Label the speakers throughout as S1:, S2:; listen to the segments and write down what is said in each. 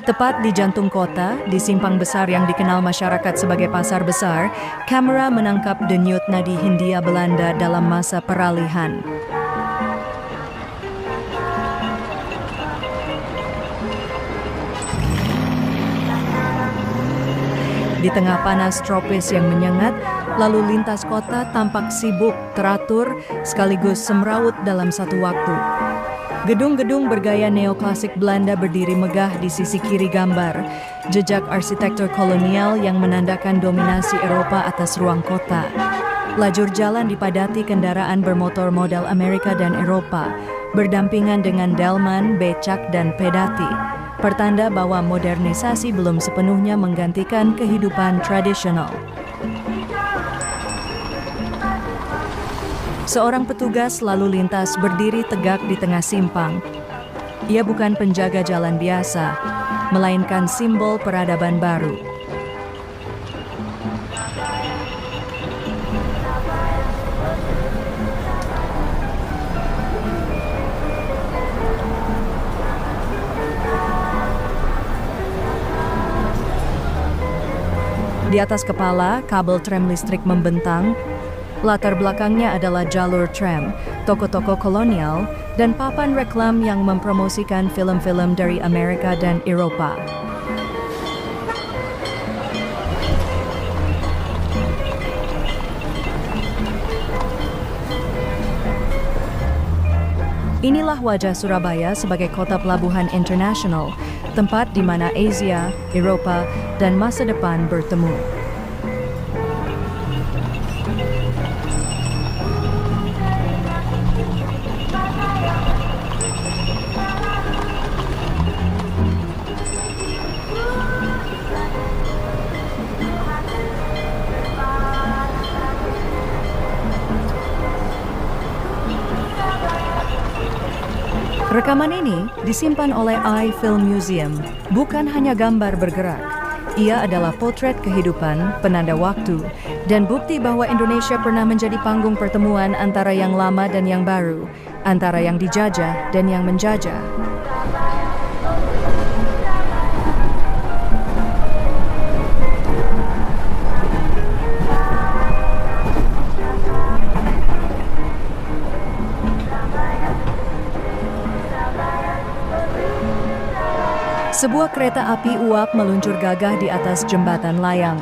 S1: Tepat di jantung kota, di simpang besar yang dikenal masyarakat sebagai Pasar Besar, kamera menangkap denyut nadi Hindia Belanda dalam masa peralihan. Di tengah panas tropis yang menyengat, lalu lintas kota tampak sibuk, teratur, sekaligus semrawut dalam satu waktu. Gedung-gedung bergaya neoklasik Belanda berdiri megah di sisi kiri gambar, jejak arsitektur kolonial yang menandakan dominasi Eropa atas ruang kota. Lajur jalan dipadati kendaraan bermotor model Amerika dan Eropa, berdampingan dengan delman, becak, dan pedati. Pertanda bahwa modernisasi belum sepenuhnya menggantikan kehidupan tradisional. Seorang petugas lalu lintas berdiri tegak di tengah simpang. Ia bukan penjaga jalan biasa, melainkan simbol peradaban baru. Di atas kepala, kabel tram listrik membentang. Latar belakangnya adalah jalur tram, toko-toko kolonial, dan papan reklam yang mempromosikan film-film dari Amerika dan Eropa. Inilah wajah Surabaya sebagai kota pelabuhan internasional, tempat di mana Asia, Eropa, dan masa depan bertemu. Rekaman ini disimpan oleh Eye Film Museum, bukan hanya gambar bergerak. Ia adalah potret kehidupan, penanda waktu, dan bukti bahwa Indonesia pernah menjadi panggung pertemuan antara yang lama dan yang baru, antara yang dijajah dan yang menjajah. Sebuah kereta api uap meluncur gagah di atas jembatan layang.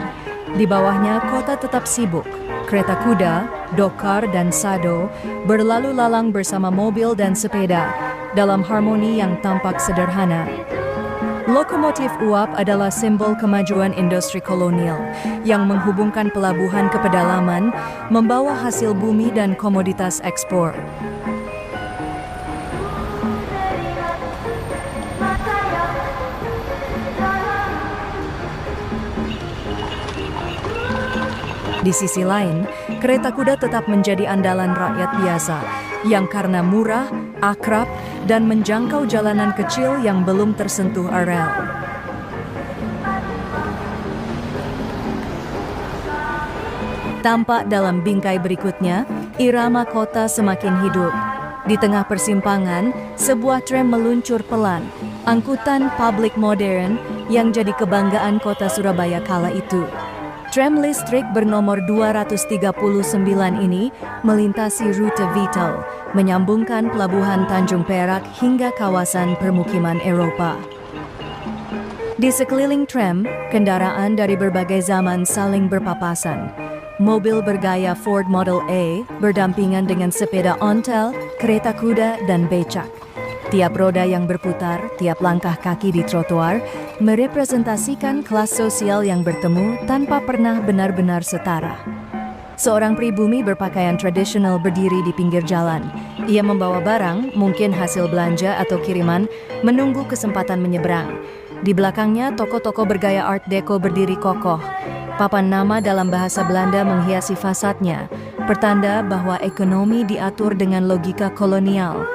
S1: Di bawahnya kota tetap sibuk. Kereta kuda, dokar, dan sado berlalu lalang bersama mobil dan sepeda dalam harmoni yang tampak sederhana. Lokomotif uap adalah simbol kemajuan industri kolonial yang menghubungkan pelabuhan ke pedalaman, membawa hasil bumi dan komoditas ekspor. Di sisi lain, kereta kuda tetap menjadi andalan rakyat biasa yang karena murah, akrab, dan menjangkau jalanan kecil yang belum tersentuh rel. Tampak dalam bingkai berikutnya, irama kota semakin hidup. Di tengah persimpangan, sebuah tram meluncur pelan, angkutan publik modern yang jadi kebanggaan kota Surabaya kala itu. Tram listrik bernomor 239 ini melintasi rute vital, menyambungkan pelabuhan Tanjung Perak hingga kawasan permukiman Eropa. Di sekeliling tram, kendaraan dari berbagai zaman saling berpapasan. Mobil bergaya Ford Model A berdampingan dengan sepeda ontel, kereta kuda, dan becak. Tiap roda yang berputar, tiap langkah kaki di trotoar, merepresentasikan kelas sosial yang bertemu tanpa pernah benar-benar setara. Seorang pribumi berpakaian tradisional berdiri di pinggir jalan. Ia membawa barang, mungkin hasil belanja atau kiriman, menunggu kesempatan menyeberang. Di belakangnya, toko-toko bergaya Art Deco berdiri kokoh. Papan nama dalam bahasa Belanda menghiasi fasadnya, pertanda bahwa ekonomi diatur dengan logika kolonial.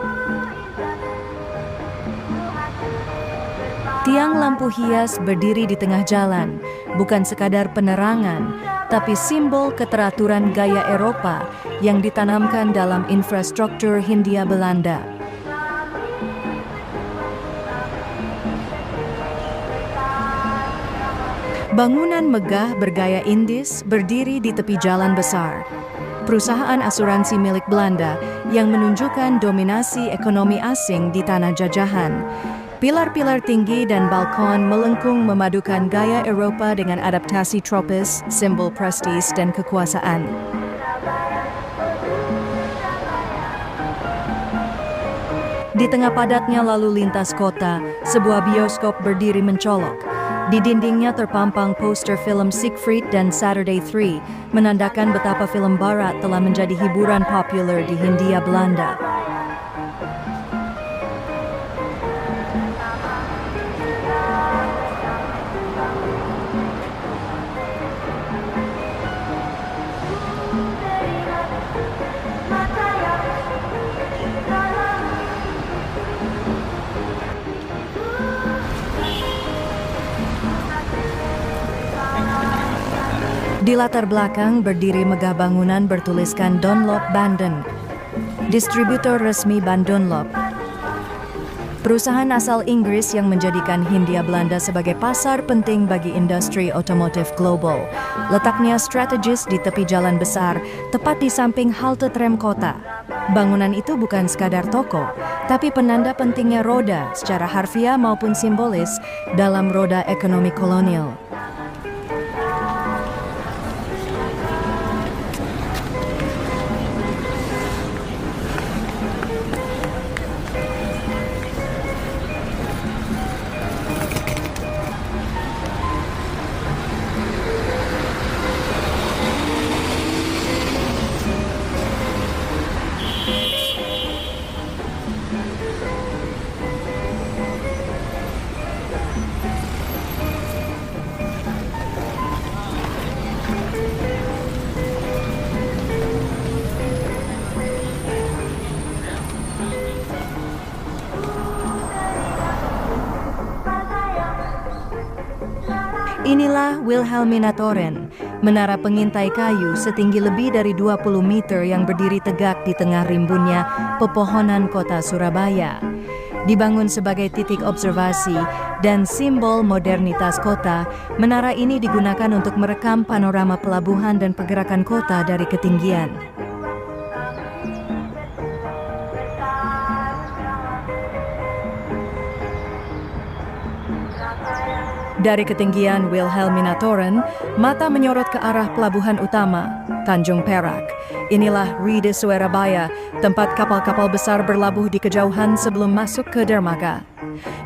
S1: Tiang lampu hias berdiri di tengah jalan, bukan sekadar penerangan, tapi simbol keteraturan gaya Eropa yang ditanamkan dalam infrastruktur Hindia Belanda. Bangunan megah bergaya Indis berdiri di tepi jalan besar. Perusahaan asuransi milik Belanda yang menunjukkan dominasi ekonomi asing di tanah jajahan. Pilar-pilar tinggi dan balkon melengkung memadukan gaya Eropa dengan adaptasi tropis, simbol prestis dan kekuasaan. Di tengah padatnya lalu lintas kota, sebuah bioskop berdiri mencolok. Di dindingnya terpampang poster film Siegfried dan Saturday 3, menandakan betapa film barat telah menjadi hiburan populer di Hindia Belanda. Di latar belakang berdiri megah bangunan bertuliskan Dunlop Banden, distributor resmi Ban Dunlop. Perusahaan asal Inggris yang menjadikan Hindia Belanda sebagai pasar penting bagi industri otomotif global. Letaknya strategis di tepi jalan besar, tepat di samping halte tram kota. Bangunan itu bukan sekadar toko, tapi penanda pentingnya roda secara harfiah maupun simbolis dalam roda ekonomi kolonial. Inilah Wilhelminatoren, menara pengintai kayu setinggi lebih dari 20 meter yang berdiri tegak di tengah rimbunnya pepohonan kota Surabaya. Dibangun sebagai titik observasi dan simbol modernitas kota, menara ini digunakan untuk merekam panorama pelabuhan dan pergerakan kota dari ketinggian. Dari ketinggian Wilhelminatoren, mata menyorot ke arah pelabuhan utama, Tanjung Perak. Inilah Ride Surabaya, tempat kapal-kapal besar berlabuh di kejauhan sebelum masuk ke dermaga.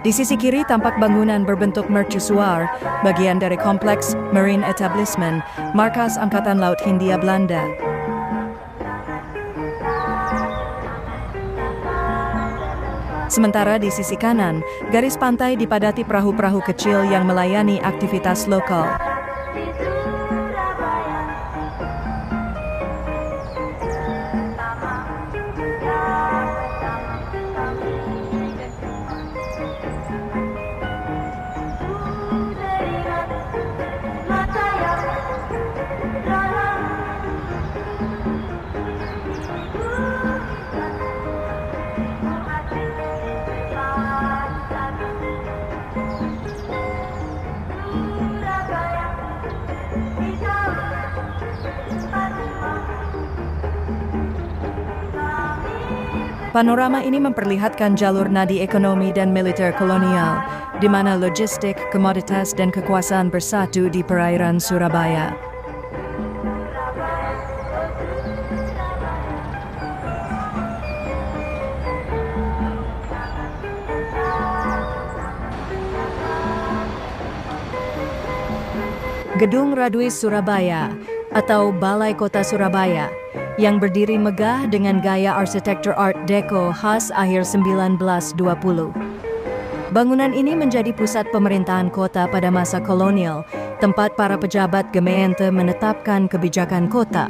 S1: Di sisi kiri tampak bangunan berbentuk mercusuar, bagian dari kompleks Marine Etablissement, markas Angkatan Laut Hindia Belanda. Sementara di sisi kanan, garis pantai dipadati perahu-perahu kecil yang melayani aktivitas lokal. Panorama ini memperlihatkan jalur nadi ekonomi dan militer kolonial, di mana logistik, komoditas, dan kekuasaan bersatu di perairan Surabaya. Gedung Raduis Surabaya atau Balai Kota Surabaya yang berdiri megah dengan gaya arsitektur Art Deco khas akhir 1920. Bangunan ini menjadi pusat pemerintahan kota pada masa kolonial, tempat para pejabat gemeente menetapkan kebijakan kota.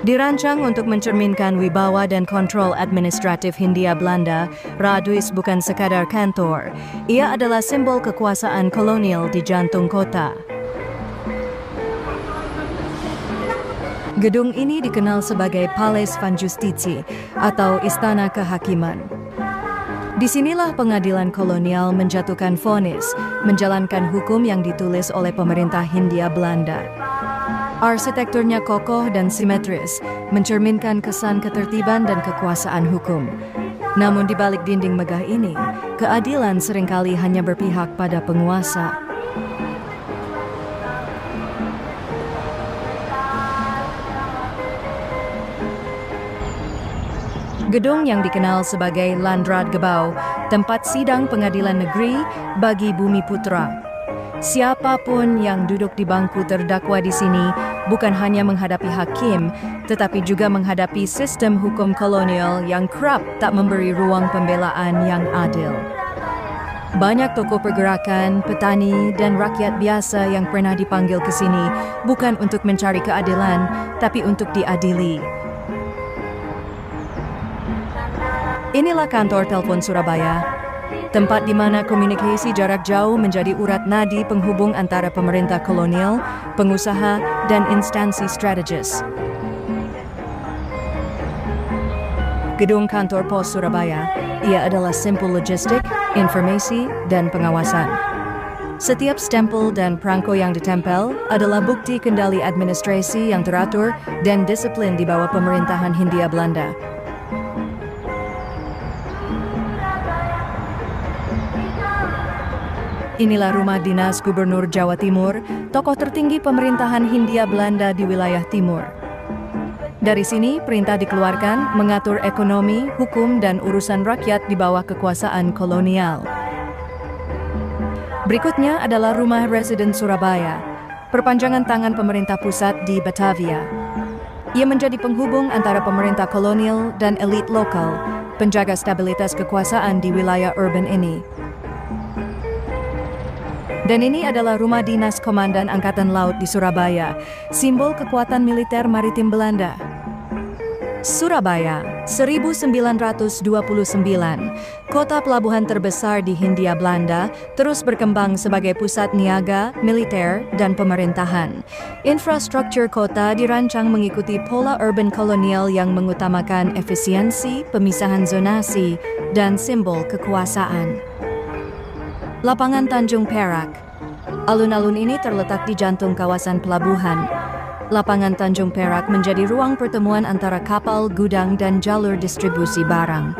S1: Dirancang untuk mencerminkan wibawa dan kontrol administratif Hindia Belanda, Raduis bukan sekadar kantor. Ia adalah simbol kekuasaan kolonial di jantung kota. Gedung ini dikenal sebagai Paleis van Justitie atau Istana Kehakiman. Disinilah pengadilan kolonial menjatuhkan vonis, menjalankan hukum yang ditulis oleh pemerintah Hindia Belanda. Arsitekturnya kokoh dan simetris, mencerminkan kesan ketertiban dan kekuasaan hukum. Namun di balik dinding megah ini, keadilan seringkali hanya berpihak pada penguasa. Gedung yang dikenal sebagai Landradgebouw, tempat sidang pengadilan negeri bagi Bumi Putra. Siapapun yang duduk di bangku terdakwa di sini bukan hanya menghadapi hakim, tetapi juga menghadapi sistem hukum kolonial yang kerap tak memberi ruang pembelaan yang adil. Banyak tokoh pergerakan, petani, dan rakyat biasa yang pernah dipanggil ke sini bukan untuk mencari keadilan, tapi untuk diadili. Inilah kantor telepon Surabaya, tempat di mana komunikasi jarak jauh menjadi urat nadi penghubung antara pemerintah kolonial, pengusaha, dan instansi strategis. Gedung kantor pos Surabaya, ia adalah simpul logistik, informasi, dan pengawasan. Setiap stempel dan perangko yang ditempel adalah bukti kendali administrasi yang teratur dan disiplin di bawah pemerintahan Hindia Belanda. Inilah rumah dinas Gubernur Jawa Timur, tokoh tertinggi pemerintahan Hindia Belanda di wilayah timur. Dari sini, perintah dikeluarkan mengatur ekonomi, hukum, dan urusan rakyat di bawah kekuasaan kolonial. Berikutnya adalah rumah residen Surabaya, perpanjangan tangan pemerintah pusat di Batavia. Ia menjadi penghubung antara pemerintah kolonial dan elit lokal, penjaga stabilitas kekuasaan di wilayah urban ini. Dan ini adalah rumah dinas Komandan Angkatan Laut di Surabaya, simbol kekuatan militer maritim Belanda. Surabaya, 1929, kota pelabuhan terbesar di Hindia Belanda, terus berkembang sebagai pusat niaga, militer, dan pemerintahan. Infrastruktur kota dirancang mengikuti pola urban kolonial yang mengutamakan efisiensi, pemisahan zonasi, dan simbol kekuasaan. Lapangan Tanjung Perak. Alun-alun ini terletak di jantung kawasan pelabuhan. Lapangan Tanjung Perak menjadi ruang pertemuan antara kapal, gudang, dan jalur distribusi barang.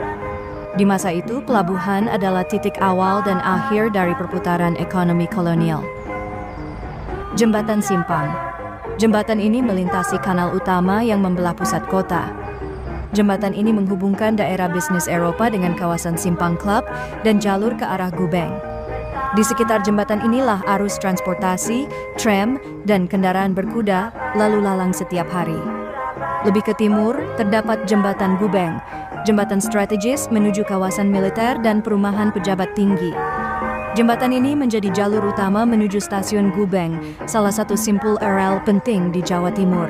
S1: Di masa itu, pelabuhan adalah titik awal dan akhir dari perputaran ekonomi kolonial. Jembatan Simpang. Jembatan ini melintasi kanal utama yang membelah pusat kota. Jembatan ini menghubungkan daerah bisnis Eropa dengan kawasan Simpang Club dan jalur ke arah Gubeng. Di sekitar jembatan inilah arus transportasi, tram, dan kendaraan berkuda lalu lalang setiap hari. Lebih ke timur, terdapat Jembatan Gubeng, jembatan strategis menuju kawasan militer dan perumahan pejabat tinggi. Jembatan ini menjadi jalur utama menuju stasiun Gubeng, salah satu simpul rel penting di Jawa Timur.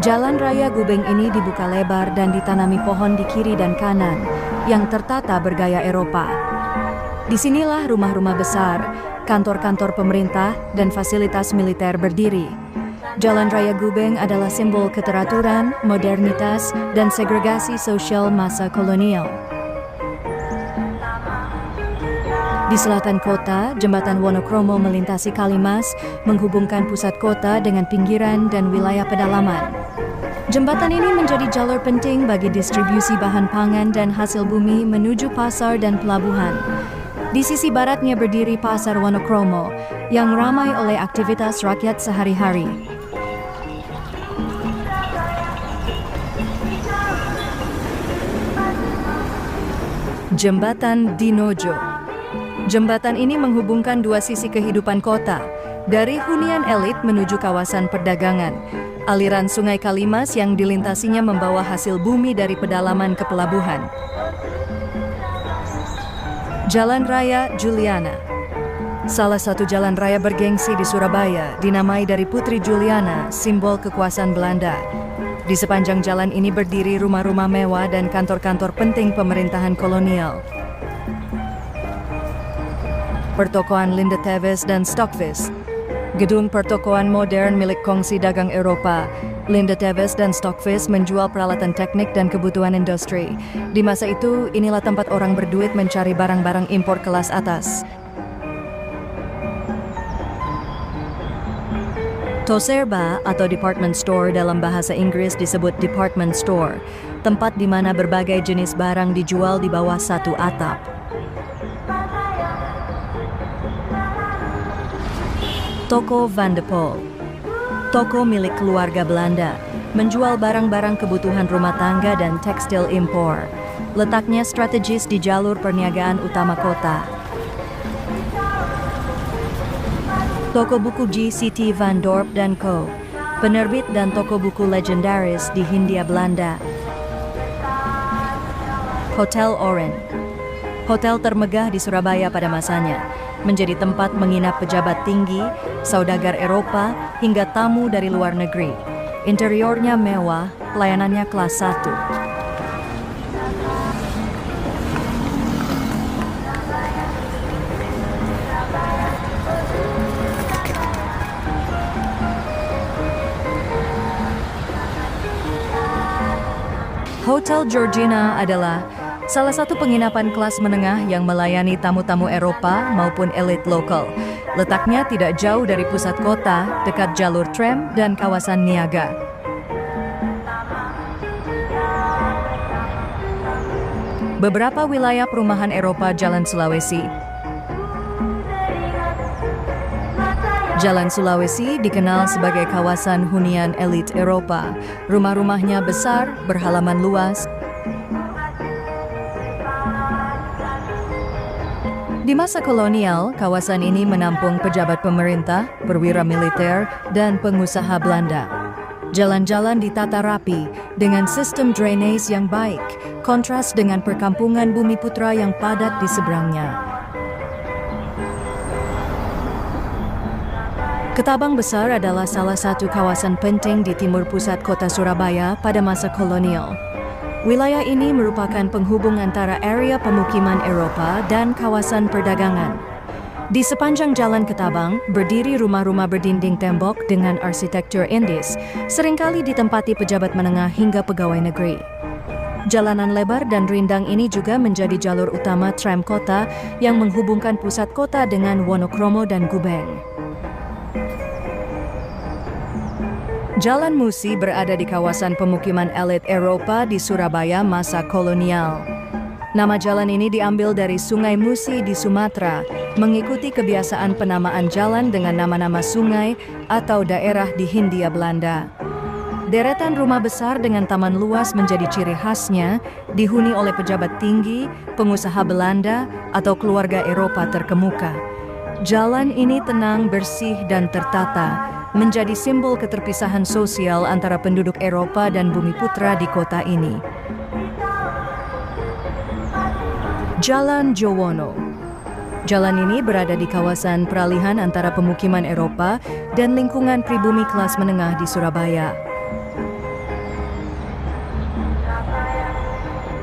S1: Jalan raya Gubeng ini dibuka lebar dan ditanami pohon di kiri dan kanan, yang tertata bergaya Eropa. Disinilah rumah-rumah besar, kantor-kantor pemerintah, dan fasilitas militer berdiri. Jalan Raya Gubeng adalah simbol keteraturan, modernitas, dan segregasi sosial masa kolonial. Di selatan kota, Jembatan Wonokromo melintasi Kalimas, menghubungkan pusat kota dengan pinggiran dan wilayah pedalaman. Jembatan ini menjadi jalur penting bagi distribusi bahan pangan dan hasil bumi menuju pasar dan pelabuhan. Di sisi baratnya berdiri Pasar Wonokromo, yang ramai oleh aktivitas rakyat sehari-hari. Jembatan Dinojo. Jembatan ini menghubungkan dua sisi kehidupan kota, dari hunian elit menuju kawasan perdagangan. Aliran Sungai Kalimas yang dilintasinya membawa hasil bumi dari pedalaman ke pelabuhan. Jalan Raya Juliana. Salah satu jalan raya bergengsi di Surabaya dinamai dari Putri Juliana, simbol kekuasaan Belanda. Di sepanjang jalan ini berdiri rumah-rumah mewah dan kantor-kantor penting pemerintahan kolonial. Pertokoan Linde Teves dan Stokvis. Gedung pertokoan modern milik kongsi dagang Eropa Linda Tevis dan Stockfish menjual peralatan teknik dan kebutuhan industri. Di masa itu, inilah tempat orang berduit mencari barang-barang impor kelas atas. Toserba atau department store dalam bahasa Inggris disebut department store, tempat di mana berbagai jenis barang dijual di bawah satu atap. Toko Van de Pol, toko milik keluarga Belanda, menjual barang-barang kebutuhan rumah tangga dan tekstil impor. Letaknya strategis di jalur perniagaan utama kota. Toko buku G.C.T. Van Dorp dan Co., penerbit dan toko buku legendaris di Hindia Belanda. Hotel Oran, hotel termegah di Surabaya pada masanya, menjadi tempat menginap pejabat tinggi, saudagar Eropa, hingga tamu dari luar negeri. Interiornya mewah, pelayanannya kelas 1. Hotel Georgina adalah salah satu penginapan kelas menengah yang melayani tamu-tamu Eropa maupun elit lokal. Letaknya tidak jauh dari pusat kota, dekat jalur tram dan kawasan niaga. Beberapa wilayah perumahan Eropa Jalan Sulawesi. Jalan Sulawesi dikenal sebagai kawasan hunian elit Eropa. Rumah-rumahnya besar, berhalaman luas. Di masa kolonial, kawasan ini menampung pejabat pemerintah, perwira militer, dan pengusaha Belanda. Jalan-jalan ditata rapi dengan sistem drainase yang baik, kontras dengan perkampungan Bumi Putra yang padat di seberangnya. Ketabang Besar adalah salah satu kawasan penting di timur pusat kota Surabaya pada masa kolonial. Wilayah ini merupakan penghubung antara area pemukiman Eropa dan kawasan perdagangan. Di sepanjang jalan Ketabang, berdiri rumah-rumah berdinding tembok dengan arsitektur Indis, seringkali ditempati pejabat menengah hingga pegawai negeri. Jalanan lebar dan rindang ini juga menjadi jalur utama tram kota yang menghubungkan pusat kota dengan Wonokromo dan Gubeng. Jalan Musi berada di kawasan pemukiman elit Eropa di Surabaya masa kolonial. Nama jalan ini diambil dari Sungai Musi di Sumatera, mengikuti kebiasaan penamaan jalan dengan nama-nama sungai atau daerah di Hindia Belanda. Deretan rumah besar dengan taman luas menjadi ciri khasnya, dihuni oleh pejabat tinggi, pengusaha Belanda, atau keluarga Eropa terkemuka. Jalan ini tenang, bersih, dan tertata, menjadi simbol keterpisahan sosial antara penduduk Eropa dan Bumi Putra di kota ini. Jalan Jowono. Jalan ini berada di kawasan peralihan antara pemukiman Eropa dan lingkungan pribumi kelas menengah di Surabaya.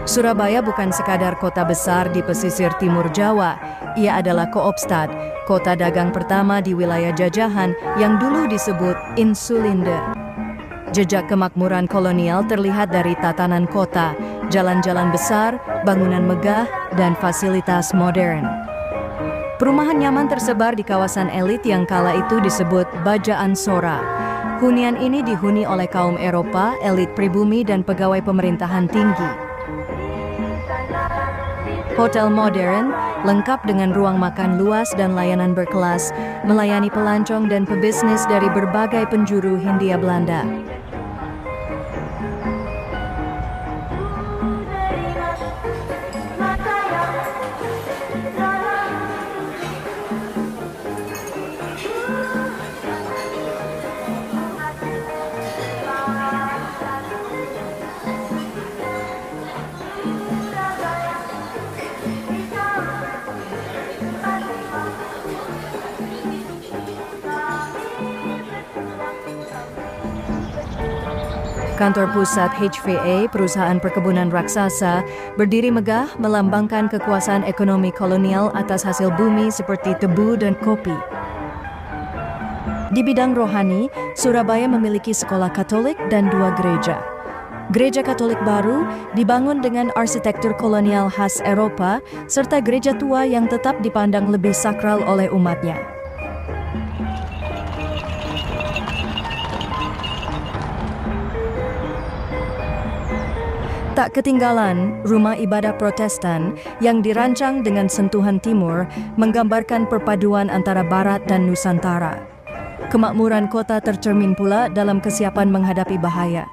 S1: Surabaya bukan sekadar kota besar di pesisir timur Jawa, ia adalah Koopstad, kota dagang pertama di wilayah jajahan yang dulu disebut Insulinde. Jejak kemakmuran kolonial terlihat dari tatanan kota, jalan-jalan besar, bangunan megah, dan fasilitas modern. Perumahan nyaman tersebar di kawasan elit yang kala itu disebut Bajaan Sora. Hunian ini dihuni oleh kaum Eropa, elit pribumi, dan pegawai pemerintahan tinggi. Hotel modern, lengkap dengan ruang makan luas dan layanan berkelas, melayani pelancong dan pebisnis dari berbagai penjuru Hindia Belanda. Kantor pusat HVA, perusahaan perkebunan raksasa, berdiri megah melambangkan kekuasaan ekonomi kolonial atas hasil bumi seperti tebu dan kopi. Di bidang rohani, Surabaya memiliki sekolah Katolik dan 2 gereja. Gereja Katolik baru dibangun dengan arsitektur kolonial khas Eropa serta gereja tua yang tetap dipandang lebih sakral oleh umatnya. Tak ketinggalan, rumah ibadah Protestan yang dirancang dengan sentuhan timur menggambarkan perpaduan antara Barat dan Nusantara. Kemakmuran kota tercermin pula dalam kesiapan menghadapi bahaya.